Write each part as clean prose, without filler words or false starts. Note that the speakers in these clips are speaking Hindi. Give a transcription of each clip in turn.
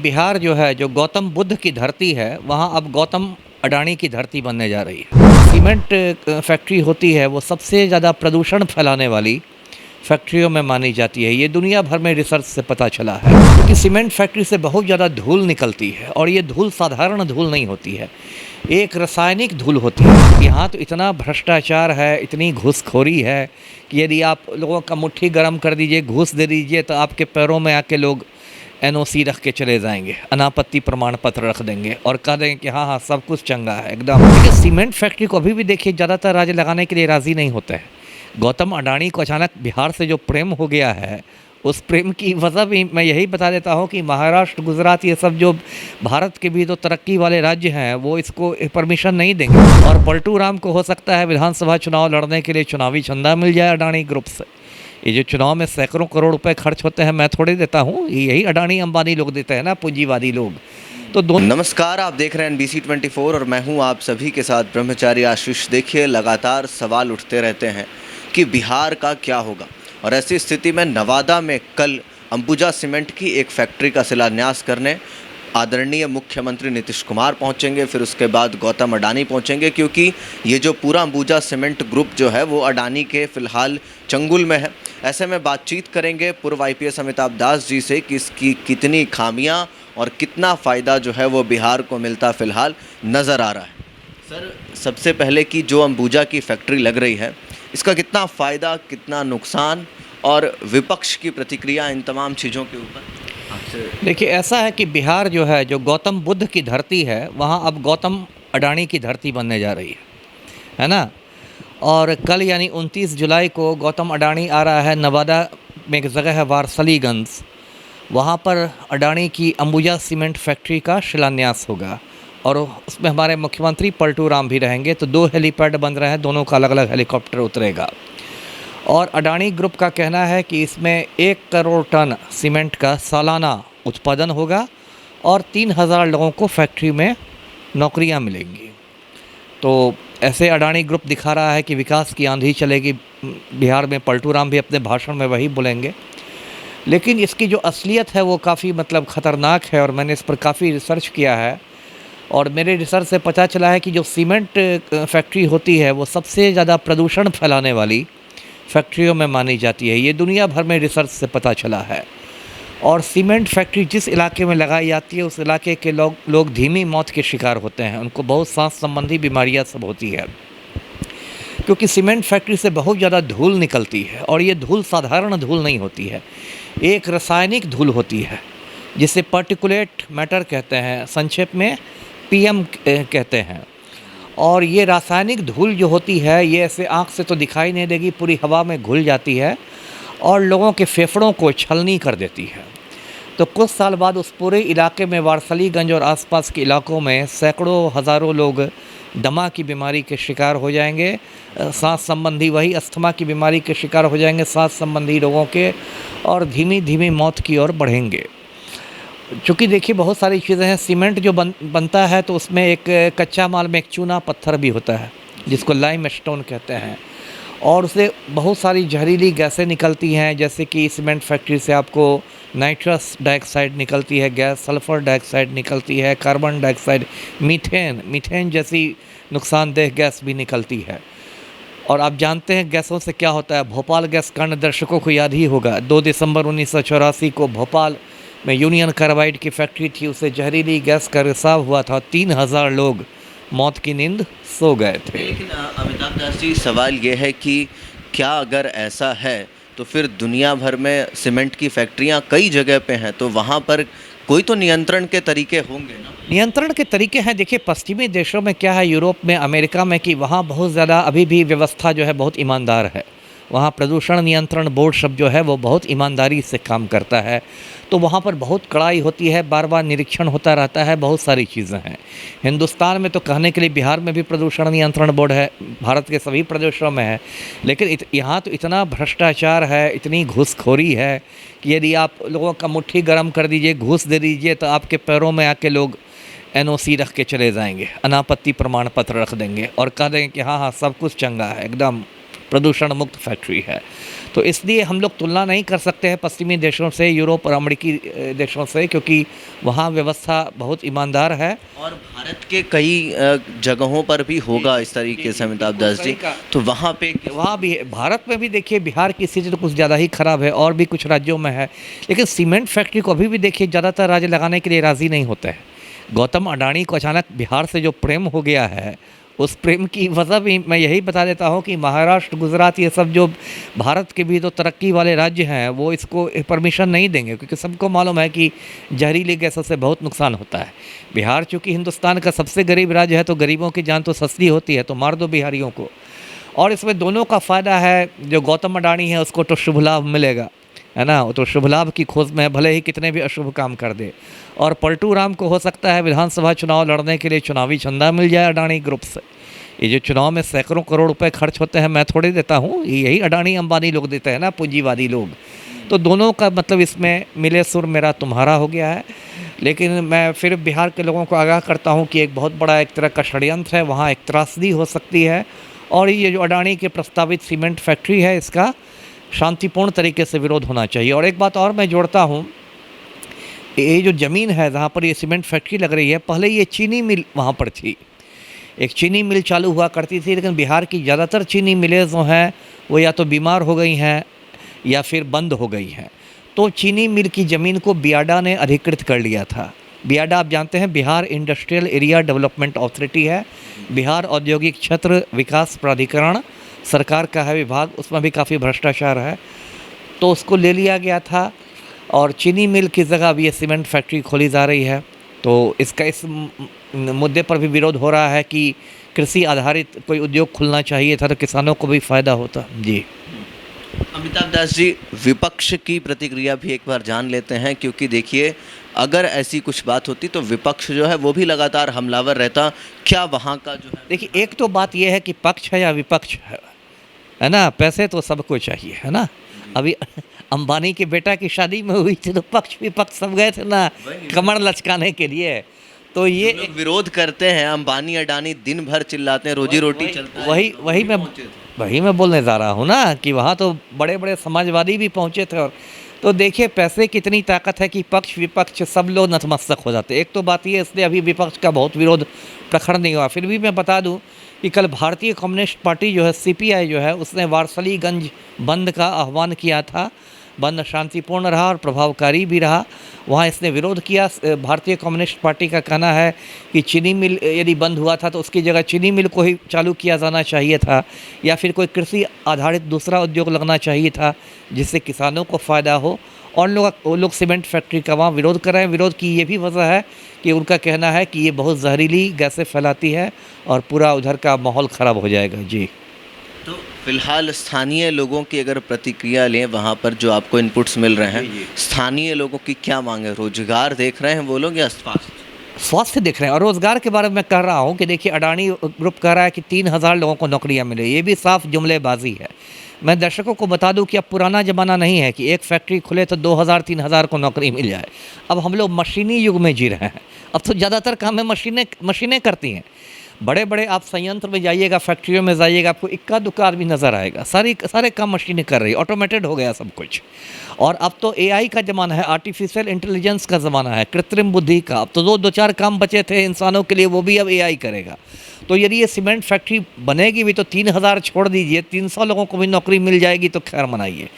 बिहार जो है, जो गौतम बुद्ध की धरती है, वहाँ अब गौतम अडानी की धरती बनने जा रही है। सीमेंट फैक्ट्री होती है, वो सबसे ज़्यादा प्रदूषण फैलाने वाली फैक्ट्रियों में मानी जाती है। ये दुनिया भर में रिसर्च से पता चला है, क्योंकि सीमेंट फैक्ट्री से बहुत ज़्यादा धूल निकलती है और ये धूल साधारण धूल नहीं होती है, एक रासायनिक धूल होती है। यहाँ तो इतना भ्रष्टाचार है, इतनी घूसखोरी है कि यदि आप लोगों का मुट्ठी गर्म कर दीजिए, घूस दे दीजिए, तो आपके पैरों में आके लोग एनओसी रख के चले जाएंगे, अनापत्ति प्रमाण पत्र रख देंगे और कह देंगे कि हाँ हाँ सब कुछ चंगा है एकदम। लेकिन सीमेंट फैक्ट्री को अभी भी देखिए, ज़्यादातर राज्य लगाने के लिए राज़ी नहीं होते हैं। गौतम अडानी को अचानक बिहार से जो प्रेम हो गया है, उस प्रेम की वजह भी मैं यही बता देता हूँ कि महाराष्ट्र, गुजरात, ये सब जो भारत के भी तो तरक्की वाले राज्य हैं, वो इसको परमिशन नहीं देंगे। और पलटू राम को हो सकता है विधानसभा चुनाव लड़ने के लिए चुनावी चंदा मिल जाए अडानी ग्रुप से। ये जो चुनाव में सैकड़ों करोड़ रुपए खर्च होते हैं, मैं थोड़े देता हूँ, यही अडानी अंबानी लोग देते हैं ना, पूंजीवादी लोग। तो नमस्कार, आप देख रहे हैं NBC 24 और मैं हूं आप सभी के साथ ब्रह्मचारी आशीष। देखिए, लगातार सवाल उठते रहते हैं कि बिहार का क्या होगा, और ऐसी स्थिति में नवादा में कल अंबुजा सीमेंट की एक फैक्ट्री का शिलान्यास करने आदरणीय मुख्यमंत्री नीतीश कुमार पहुंचेंगे। फिर उसके बाद गौतम अडानी पहुंचेंगे, क्योंकि ये जो पूरा अंबुजा सीमेंट ग्रुप जो है वो अडानी के फ़िलहाल चंगुल में है। ऐसे में बातचीत करेंगे पूर्व IPS अमिताभ दास जी से कि इसकी कितनी खामियां और कितना फ़ायदा जो है वो बिहार को मिलता फ़िलहाल नज़र आ रहा है। सर, सबसे पहले कि जो अंबुजा की फैक्ट्री लग रही है, इसका कितना फ़ायदा, कितना नुकसान और विपक्ष की प्रतिक्रिया, इन तमाम चीज़ों के ऊपर देखिए, ऐसा है कि बिहार जो है, जो गौतम बुद्ध की धरती है, वहाँ अब गौतम अडानी की धरती बनने जा रही है ना। और कल यानी 29 जुलाई को गौतम अडानी आ रहा है। नवादा में एक जगह है वारसलीगंज, वहाँ पर अडानी की अंबुजा सीमेंट फैक्ट्री का शिलान्यास होगा और उसमें हमारे मुख्यमंत्री पलटू राम भी रहेंगे। तो 2 हेलीपैड बन रहे हैं, दोनों का अलग अलग हेलीकॉप्टर उतरेगा। और अडानी ग्रुप का कहना है कि इसमें 1 करोड़ टन सीमेंट का सालाना उत्पादन होगा और 3000 लोगों को फैक्ट्री में नौकरियां मिलेंगी। तो ऐसे अडानी ग्रुप दिखा रहा है कि विकास की आंधी चलेगी बिहार में। पलटू राम भी अपने भाषण में वही बोलेंगे, लेकिन इसकी जो असलियत है वो काफ़ी ख़तरनाक है। और मैंने इस पर काफ़ी रिसर्च किया है और मेरे रिसर्च से पता चला है कि जो सीमेंट फैक्ट्री होती है, वो सबसे ज़्यादा प्रदूषण फैलाने वाली फैक्ट्रियों में मानी जाती है। ये दुनिया भर में रिसर्च से पता चला है। और सीमेंट फैक्ट्री जिस इलाके में लगाई जाती है, उस इलाके के लोग धीमी मौत के शिकार होते हैं, उनको बहुत सांस संबंधी बीमारियां सब होती है, क्योंकि सीमेंट फैक्ट्री से बहुत ज़्यादा धूल निकलती है और ये धूल साधारण धूल नहीं होती है, एक रासायनिक धूल होती है, जिसे पार्टिकुलेट मैटर कहते हैं, संक्षेप में PM कहते हैं। और ये रासायनिक धूल जो होती है, ये ऐसे आँख से तो दिखाई नहीं देगी, पूरी हवा में घुल जाती है और लोगों के फेफड़ों को छलनी कर देती है। तो कुछ साल बाद उस पूरे इलाके में, वारसलीगंज और आसपास के इलाकों में, सैकड़ों हज़ारों लोग दमा की बीमारी के शिकार हो जाएंगे, सांस संबंधी, वही अस्थमा की बीमारी के शिकार हो जाएंगे, सांस संबंधी रोगों के, और धीमी धीमी मौत की ओर बढ़ेंगे। चूँकि देखिए, बहुत सारी चीज़ें हैं। सीमेंट जो बनता है तो उसमें एक कच्चा माल में एक चूना पत्थर भी होता है, जिसको लाइम स्टोन कहते हैं, और उससे बहुत सारी जहरीली गैसें निकलती हैं। जैसे कि सीमेंट फैक्ट्री से आपको नाइट्रस डाइऑक्साइड निकलती है गैस, सल्फ़र डाइऑक्साइड निकलती है, कार्बन डाइऑक्साइड, मीथेन जैसी नुकसानदेह गैस भी निकलती है। और आप जानते हैं गैसों से क्या होता है। भोपाल गैस कांड दर्शकों को याद ही होगा। 2 दिसंबर 1984 को भोपाल में यूनियन कार्बाइड की फैक्ट्री थी, उससे जहरीली गैस का रिसाव हुआ था, 3000 लोग मौत की नींद सो गए थे। लेकिन अमिताभ दास जी, सवाल ये है कि क्या अगर ऐसा है तो फिर दुनिया भर में सीमेंट की फैक्ट्रियां कई जगह पे हैं, तो वहाँ पर कोई तो नियंत्रण के तरीके होंगे ना? नियंत्रण के तरीके हैं। देखिए, पश्चिमी देशों में क्या है, यूरोप में, अमेरिका में, कि वहाँ बहुत ज़्यादा अभी भी व्यवस्था जो है बहुत ईमानदार है। वहाँ प्रदूषण नियंत्रण बोर्ड सब जो है वो बहुत ईमानदारी से काम करता है। तो वहाँ पर बहुत कड़ाई होती है, बार बार निरीक्षण होता रहता है, बहुत सारी चीज़ें हैं। हिंदुस्तान में तो कहने के लिए बिहार में भी प्रदूषण नियंत्रण बोर्ड है, भारत के सभी प्रदेशों में है, लेकिन यहाँ तो इतना भ्रष्टाचार है, इतनी घूसखोरी है कि यदि आप लोगों का मुट्ठी गर्म कर दीजिए, घूस दे दीजिए, तो आपके पैरों में आके लोग NOC रख के चले जाएंगे, अनापत्ति प्रमाण पत्र रख देंगे और कह देंगे कि हाँ हाँ सब कुछ चंगा है एकदम। प्रदूषण मुक्त फैक्ट्री है। तो इसलिए हम लोग तुलना नहीं कर सकते हैं पश्चिमी देशों से, यूरोप और अमेरिकी देशों से, क्योंकि वहाँ व्यवस्था बहुत ईमानदार है। और भारत के कई जगहों पर भी होगा इस तरीके से अमिताभ दास जी, तो वहाँ पे वहाँ भी भारत में भी देखिए, बिहार की स्थिति तो कुछ ज़्यादा ही ख़राब है और भी कुछ राज्यों में है, लेकिन सीमेंट फैक्ट्री को अभी भी देखिए ज़्यादातर राज्य लगाने के लिए राज़ी नहीं होते हैं। गौतम अडानी को अचानक बिहार से जो प्रेम हो गया है, उस प्रेम की वजह भी मैं यही बता देता हूँ कि महाराष्ट्र, गुजरात, ये सब जो भारत के भी तो तरक्की वाले राज्य हैं, वो इसको परमिशन नहीं देंगे, क्योंकि सबको मालूम है कि जहरीली गैसों से बहुत नुकसान होता है। बिहार चूँकि हिंदुस्तान का सबसे गरीब राज्य है, तो गरीबों की जान तो सस्ती होती है, तो मार दो बिहारियों को। और इसमें दोनों का फ़ायदा है। जो गौतम अडानी है उसको तो शुभ लाभ मिलेगा, है ना, वो तो शुभ लाभ की खोज में भले ही कितने भी अशुभ काम कर दे। और पलटू राम को हो सकता है विधानसभा चुनाव लड़ने के लिए चुनावी चंदा मिल जाए अडानी ग्रुप से। ये जो चुनाव में सैकड़ों करोड़ रुपए खर्च होते हैं, मैं थोड़ी देता हूँ, यही अडानी अंबानी लोग देते हैं ना, पूंजीवादी लोग। तो दोनों का मतलब इसमें मिले सुर मेरा तुम्हारा हो गया है। लेकिन मैं फिर बिहार के लोगों को आगाह करता हूँ कि एक बहुत बड़ा एक तरह का षड्यंत्र है, वहाँ एक त्रासदी हो सकती है। और ये जो अडानी के प्रस्तावित सीमेंट फैक्ट्री है, इसका शांतिपूर्ण तरीके से विरोध होना चाहिए। और एक बात और मैं जोड़ता हूँ, ये जो ज़मीन है जहाँ पर ये सीमेंट फैक्ट्री लग रही है, पहले ये चीनी मिल वहाँ पर थी, एक चीनी मिल चालू हुआ करती थी, लेकिन बिहार की ज़्यादातर चीनी मिलें जो हैं वो या तो बीमार हो गई हैं या फिर बंद हो गई हैं। तो चीनी मिल की ज़मीन को बियाडा ने अधिकृत कर लिया था। बियाडा आप जानते हैं, Bihar industrial area development authority है, बिहार औद्योगिक क्षेत्र विकास प्राधिकरण सरकार का है विभाग, उसमें भी काफ़ी भ्रष्टाचार है। तो उसको ले लिया गया था और चीनी मिल की जगह अब ये सीमेंट फैक्ट्री खोली जा रही है। तो इसका इस मुद्दे पर भी विरोध हो रहा है कि कृषि आधारित कोई उद्योग खुलना चाहिए था, तो किसानों को भी फ़ायदा होता। जी अमिताभ दास जी, विपक्ष की प्रतिक्रिया भी एक बार जान लेते हैं, क्योंकि देखिए अगर ऐसी कुछ बात होती तो विपक्ष जो है वो भी लगातार हमलावर रहता। क्या वहाँ का जो है, देखिए, एक तो बात यह है कि पक्ष है या विपक्ष है ना, पैसे तो सबको चाहिए, है ना। अभी अंबानी के बेटा की शादी में हुई थी तो पक्ष विपक्ष सब गए थे ना, कमर लचकाने के लिए। तो ये लोग विरोध करते हैं, अंबानी अडानी दिन भर चिल्लाते हैं, रोजी रोटी चलता है। वही मैं बोलने जा रहा हूँ ना कि वहाँ तो बड़े बड़े समाजवादी भी पहुँचे थे। और तो देखिए पैसे की इतनी ताकत है कि पक्ष विपक्ष सब लोग नतमस्तक हो जाते। एक तो बात ये, इसलिए अभी विपक्ष का बहुत विरोध प्रखर नहीं हुआ। फिर भी मैं बता दूं कि कल भारतीय कम्युनिस्ट पार्टी जो है, सीपीआई जो है, उसने वारसलीगंज बंद का आह्वान किया था। बंद शांतिपूर्ण रहा और प्रभावकारी भी रहा। वहाँ इसने विरोध किया। भारतीय कम्युनिस्ट पार्टी का कहना है कि चीनी मिल यदि बंद हुआ था तो उसकी जगह चीनी मिल को ही चालू किया जाना चाहिए था, या फिर कोई कृषि आधारित दूसरा उद्योग लगना चाहिए था जिससे किसानों को फ़ायदा हो। और वो लोग सीमेंट फैक्ट्री का वहाँ विरोध कर रहे हैं। विरोध की ये भी वजह है कि उनका कहना है कि ये बहुत जहरीली गैसें फैलाती है और पूरा उधर का माहौल ख़राब हो जाएगा। जी, तो फिलहाल स्थानीय लोगों की अगर प्रतिक्रिया लें, वहाँ पर जो आपको इनपुट्स मिल रहे हैं, स्थानीय लोगों की क्या मांग है? रोजगार देख रहे हैं वो लोग या स्वास्थ्य देख रहे हैं? और रोज़गार के बारे में मैं कह रहा हूँ कि देखिए, अडानी ग्रुप कह रहा है कि 3000 लोगों को नौकरियाँ मिले। ये भी साफ जुमलेबाजी है। मैं दर्शकों को बता दूं कि अब पुराना ज़माना नहीं है कि एक फैक्ट्री खुले तो 2000-3000 को नौकरी मिल जाए। अब हम लोग मशीनी युग में जी रहे हैं। अब तो ज़्यादातर काम है मशीनें करती हैं। बड़े बड़े आप संयंत्र में जाइएगा, फैक्ट्रियों में जाइएगा, आपको इक्का दुक्का आदमी नज़र आएगा। सारे काम मशीनें कर रही है, ऑटोमेटेड हो गया सब कुछ। और अब तो एआई का ज़माना है, आर्टिफिशियल इंटेलिजेंस का ज़माना है, कृत्रिम बुद्धि का। अब तो दो चार काम बचे थे इंसानों के लिए, वो भी अब एआई करेगा। तो यदि ये सीमेंट फैक्ट्री बनेगी भी तो 3000 छोड़ दीजिए, 300 लोगों को भी नौकरी मिल जाएगी तो खैर मनाइए।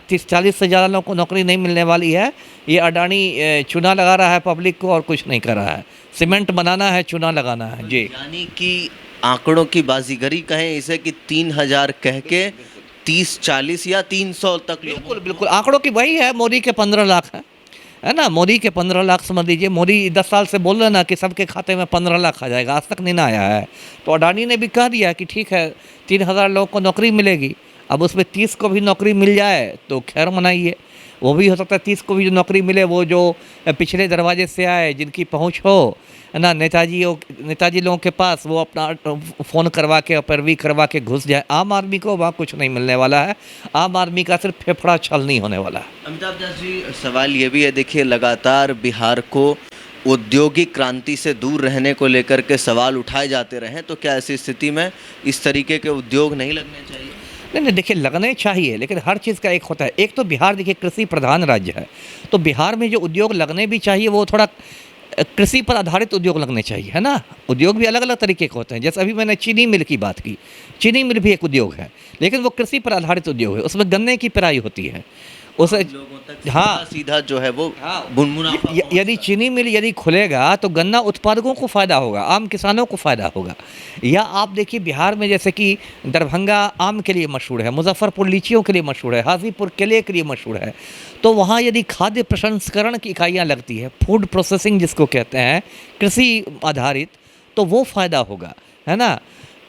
30-40 से ज़्यादा लोगों को नौकरी नहीं मिलने वाली है। ये अडानी चूना लगा रहा है पब्लिक को और कुछ नहीं कर रहा है। सीमेंट बनाना है, चूना लगाना है। जी, यानी कि आंकड़ों की बाजीगरी कहें इसे कि 3000 कह के 30-40 या 300 तक। बिल्कुल आंकड़ों की वही है। मोदी के 15 लाख है ना, मोदी के 15 लाख समझ लीजिए। मोदी 10 साल से बोल रहे ना कि सबके खाते में 15 लाख आ जाएगा, आज तक नहीं ना आया है। तो अडानी ने भी कह दिया कि ठीक है 3000 लोगों को नौकरी मिलेगी। अब उसमें 30 को भी नौकरी मिल जाए तो खैर मनाइए। वो भी हो सकता है 30 को भी जो नौकरी मिले वो जो पिछले दरवाजे से आए, जिनकी पहुंच हो, है ना, नेताजी लोगों के पास, वो अपना फ़ोन करवा के पैरवी करवा के घुस जाए। आम आदमी को वहाँ कुछ नहीं मिलने वाला है। आम आदमी का सिर्फ फेफड़ा छल नहीं होने वाला है। अमिताभ दास जी, सवाल ये भी है, देखिए लगातार बिहार को औद्योगिक क्रांति से दूर रहने को लेकर के सवाल उठाए जाते रहे, तो क्या ऐसी स्थिति में इस तरीके के उद्योग नहीं लगने चाहिए? नहीं नहीं, देखिए लगने चाहिए, लेकिन हर चीज़ का एक होता है। एक तो बिहार देखिए कृषि प्रधान राज्य है, तो बिहार में जो उद्योग लगने भी चाहिए वो थोड़ा कृषि पर आधारित उद्योग लगने चाहिए, है ना। उद्योग भी अलग अलग तरीके के होते हैं, जैसे अभी मैंने चीनी मिल की बात की। चीनी मिल भी एक उद्योग है, लेकिन वो कृषि पर आधारित उद्योग है, उसमें गन्ने की पेराई होती है उसे। आम लोगों तक हाँ, सीधा जो है वो हाँ, मुनाफा यदि चीनी मिल यदि खुलेगा तो गन्ना उत्पादकों को फ़ायदा होगा, आम किसानों को फ़ायदा होगा। या आप देखिए बिहार में जैसे कि दरभंगा आम के लिए मशहूर है, मुज़फ़्फ़रपुर लीचियों के लिए मशहूर है, हाज़ीपुर केले के लिए मशहूर है। तो वहाँ यदि खाद्य प्रसंस्करण की इकाइयाँ लगती है, फूड प्रोसेसिंग जिसको कहते हैं, कृषि आधारित, तो वो फ़ायदा होगा, है ना।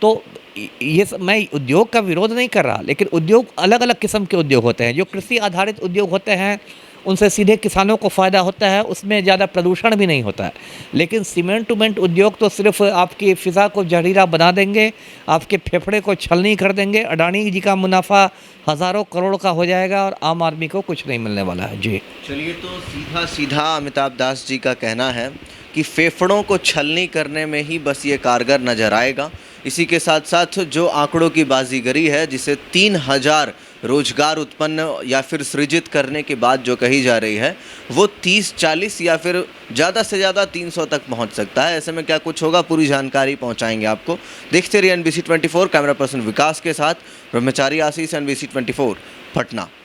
तो ये सब, मैं उद्योग का विरोध नहीं कर रहा, लेकिन उद्योग अलग अलग किस्म के उद्योग होते हैं। जो कृषि आधारित उद्योग होते हैं उनसे सीधे किसानों को फ़ायदा होता है, उसमें ज़्यादा प्रदूषण भी नहीं होता है। लेकिन सीमेंट उमेंट उद्योग तो सिर्फ आपकी फ़िज़ा को जहरीला बना देंगे, आपके फेफड़े को छलनी कर देंगे। अडानी जी का मुनाफा हज़ारों करोड़ का हो जाएगा और आम आदमी को कुछ नहीं मिलने वाला है। जी। चलिए, तो सीधा सीधा अमिताभ दास जी का कहना है कि फेफड़ों को छलनी करने में ही बस ये कारगर नज़र आएगा। इसी के साथ साथ जो आंकड़ों की बाजीगरी है, जिसे 3000 रोजगार उत्पन्न या फिर सृजित करने की बात जो कही जा रही है, वो 30-40 या फिर ज़्यादा से ज़्यादा 300 तक पहुंच सकता है। ऐसे में क्या कुछ होगा, पूरी जानकारी पहुंचाएंगे आपको। देखते रहिए NBC 24, कैमरा पर्सन विकास के साथ ब्रह्मचारी आशीष, NBC 24 पटना।